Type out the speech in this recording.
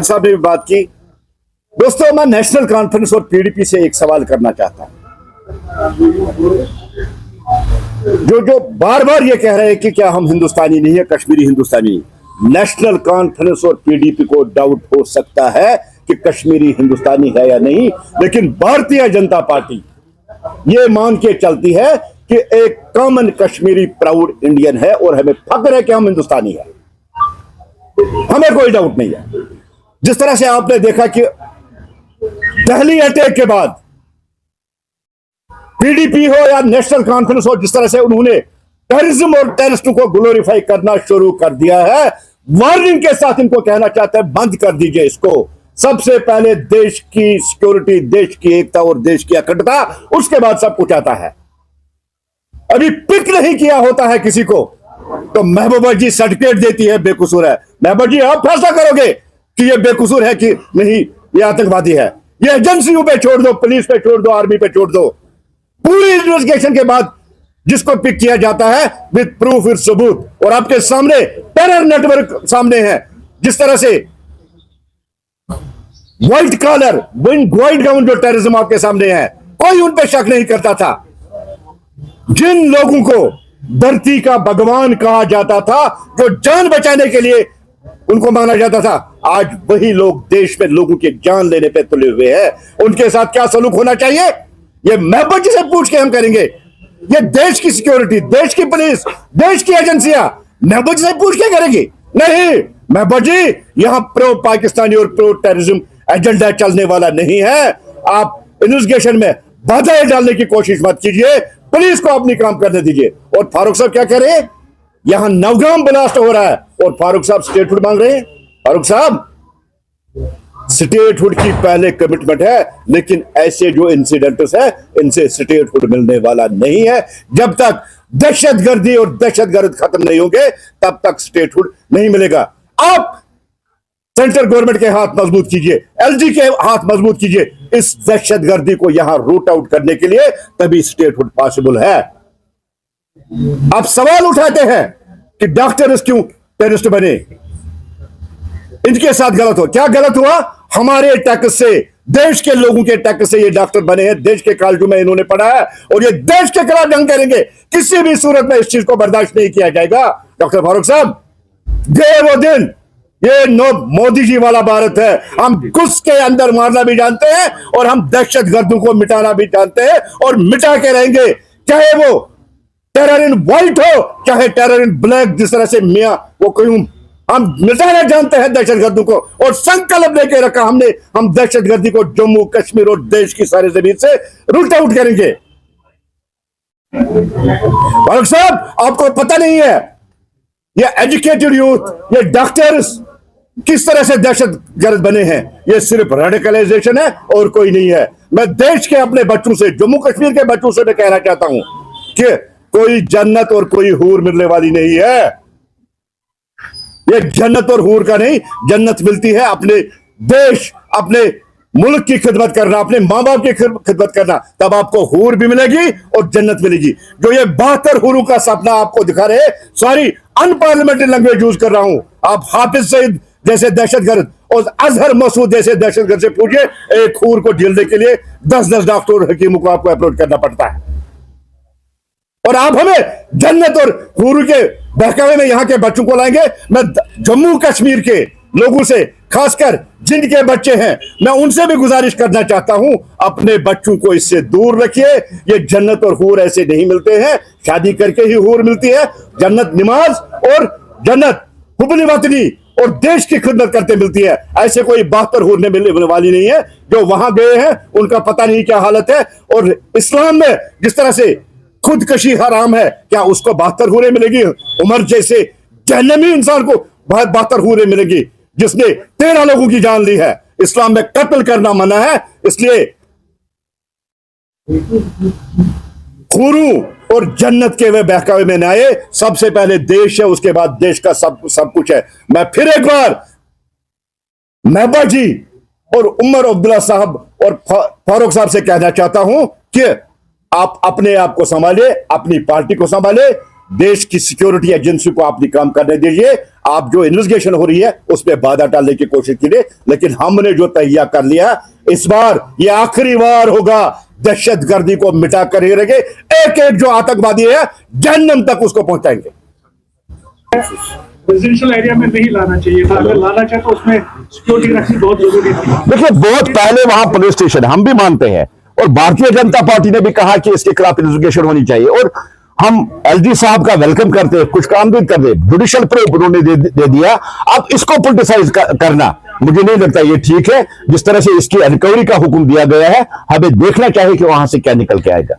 साहब ने भी बात की। दोस्तों, मैं नेशनल कॉन्फ्रेंस और पीडीपी से एक सवाल करना चाहता हूं। जो बार बार ये कह रहे हैं कि क्या हम हिंदुस्तानी नहीं है, कश्मीरी हिंदुस्तानी। नेशनल कॉन्फ्रेंस और पीडीपी को डाउट हो सकता है कि कश्मीरी हिंदुस्तानी है या नहीं, लेकिन भारतीय जनता पार्टी ये मान के चलती है कि एक कॉमन कश्मीरी प्राउड इंडियन है और हमें फख्र है कि हम हिंदुस्तानी हैं। हमें कोई डाउट नहीं है। जिस तरह से आपने देखा कि दिल्ली अटैक के बाद पीडीपी हो या नेशनल कॉन्फ्रेंस हो, जिस तरह से उन्होंने टेररिज्म और टेररिस्टों को ग्लोरीफाई करना शुरू कर दिया है, वार्निंग के साथ इनको कहना चाहता है बंद कर दीजिए इसको। सबसे पहले देश की सिक्योरिटी, देश की एकता और देश की अखंडता, उसके बाद सब कुछ आता है। अभी पिक नहीं किया होता है किसी को तो महबूबा जी सर्टिफिकेट देती है बेकसूर है। महबूबा जी, आप फैसला करोगे कि ये बेकसूर है कि नहीं, ये आतंकवादी है। ये एजेंसियों पे छोड़ दो, पुलिस पे छोड़ दो, आर्मी पे छोड़ दो। पूरी इन्वेस्टिगेशन के बाद जिसको पिक किया जाता है विद प्रूफ, विद सबूत, और आपके सामने टेरर नेटवर्क सामने है। जिस तरह से व्हाइट कॉलर, व्हाइट गाउन जो टेररिज्म आपके सामने है, कोई उन पे शक नहीं करता था। जिन लोगों को धरती का भगवान कहा जाता था, जो जान बचाने के लिए उनको माना जाता था, आज वही लोग देश में लोगों की जान लेने पे तुले हुए हैं। उनके साथ क्या सलूक होना चाहिए, ये महबूबा जी से पूछ के हम करेंगे। ये देश की सिक्योरिटी, देश की पुलिस, देश की एजेंसियां महबूबा जी से पूछ के करेगी? नहीं, महबूबा जी यहां प्रो पाकिस्तानी और प्रो टेररिज्म एजेंडा चलने वाला नहीं है। आप इन्वेस्टिगेशन में बाधाएं डालने की कोशिश मत कीजिए, पुलिस को अपनी काम करने दीजिए। और फारूक साहब क्या कह रहे हैं? यहां नवगाम ब्लास्ट हो रहा है और फारूक साहब स्टेटहुड मांग रहे हैं। फारूक साहब, स्टेटहुड की पहले कमिटमेंट है, लेकिन ऐसे जो इंसिडेंट्स है इनसे स्टेटहुड मिलने वाला नहीं है। जब तक दहशतगर्दी और दहशतगर्द खत्म नहीं होंगे तब तक स्टेटहुड नहीं मिलेगा। आप सेंट्रल गवर्नमेंट के हाथ मजबूत कीजिए, एलजी के हाथ मजबूत कीजिए इस दहशतगर्दी को यहां रूट आउट करने के लिए, तभी स्टेटहुड पॉसिबल है। आप सवाल उठाते हैं कि डॉक्टर क्यों टेररिस्ट बने, इनके साथ गलत हो। क्या गलत हुआ? हमारे टैक्स से, देश के लोगों के टैक्स से ये डॉक्टर बने हैं, देश के कॉलेजों में इन्होंने पढ़ा है और ये देश के खिलाफ जंग करेंगे। किसी भी सूरत में इस चीज को बर्दाश्त नहीं किया जाएगा। डॉक्टर फारूक साहब, गए वो दिन, ये मोदी जी वाला भारत है। हम घुस के अंदर मारना भी जानते हैं और हम दहशतगर्दों को मिटाना भी जानते हैं और मिटा के रहेंगे, चाहे वो टेरर इन व्हाइट हो चाहे टेरर इन ब्लैक। जिस तरह से मियां वो कोई, हम मिटाना जानते हैं दहशतगर्दों को और संकल्प लेके रखा हमने, हम दहशतगर्दी को जम्मू कश्मीर और देश की सारी जमीन से रूट आउट करेंगे। फारूक साहब, आपको पता नहीं है ये एजुकेटेड यूथ, ये डॉक्टर्स किस तरह से दहशतगर्द बने हैं। ये सिर्फ रेडिकलाइजेशन है और कोई नहीं है। मैं देश के अपने बच्चों से, जम्मू कश्मीर के बच्चों से मैं कहना चाहता हूं कि कोई जन्नत और कोई हूर मिलने वाली नहीं है। ये जन्नत और हूर का नहीं, जन्नत मिलती है अपने देश, अपने मुल्क की खिदमत करना, अपने माँ बाप की खिदमत करना, तब आपको हूर भी मिलेगी और जन्नत मिलेगी। जो ये 72 हूरों का सपना आपको दिखा रहे, सॉरी अनपार्लियामेंट्री लैंग्वेज यूज कर रहा हूं, आप हाफिज सईद जैसे दहशतगर्द और अजहर मसूद जैसे दहशतगर्द से पूछिए, एक हूर को झेलने के लिए 10-10 डॉक्टर और हकीमों को आपको अप्रोच करना पड़ता है। और आप हमें जन्नत और हूर के बहकावे में यहां के बच्चों को लाएंगे। मैं जम्मू कश्मीर के लोगों से, खासकर जिनके बच्चे हैं, मैं उनसे भी गुजारिश करना चाहता हूं, अपने बच्चों को इससे दूर रखिए। ये जन्नत और हूर ऐसे नहीं मिलते हैं, शादी करके ही हूर मिलती है। जन्नत नमाज और जन्नत हुब्बुल वतनी और देश की खिदमत करते मिलती है। ऐसे कोई 72 हूर मिलने वाली नहीं है। जो वहां गए हैं उनका पता नहीं क्या हालत है। और इस्लाम में जिस तरह से खुदकशी हराम है, क्या उसको 72 हूरें मिलेगी? उमर जैसे जहन्नमी इंसान को 72 हूरें मिलेगी जिसने 13 लोगों की जान ली है। इस्लाम में कत्ल करना मना है, इसलिए हूरों और जन्नत के वे बहकावे में न आए। सबसे पहले देश है, उसके बाद देश का सब कुछ है। मैं फिर एक बार महबूबा जी और उमर अब्दुल्ला साहब और फारूक साहब से कहना चाहता हूं कि आप अपने आप को संभालिए, अपनी पार्टी को संभालिए। देश की सिक्योरिटी एजेंसी को अपनी काम करने दीजिए। आप जो इन्वेस्टिगेशन हो रही है उसमें बाधा डालने की कोशिश कीजिए, लेकिन हमने जो तैयार कर लिया इस बार ये आखिरी बार होगा। दहशतगर्दी को मिटा कर ही रहेंगे। एक एक जो आतंकवादी है जहन्नम तक उसको पहुंचाएंगे। रेजिडेंशियल एरिया में नहीं लाना चाहिए था, अगर लाना चाहे तो उसमें सिक्योरिटी रखनी बहुत जरूरी थी। देखिए, बहुत पहले वहां पुलिस स्टेशन, हम भी मानते हैं, और भारतीय जनता पार्टी ने भी कहा कि इसके खिलाफ इन्वेस्टिगेशन होनी चाहिए, और हम एलजी साहब का वेलकम करते हैं, कुछ काम भी करते, जुडिशियल प्रूफ उन्होंने दे दिया। अब इसको पोलिटिसाइज करना मुझे नहीं लगता ये ठीक है। जिस तरह से इसकी रिकवरी का हुक्म दिया गया है, हमें देखना चाहिए कि वहां से क्या निकल के आएगा।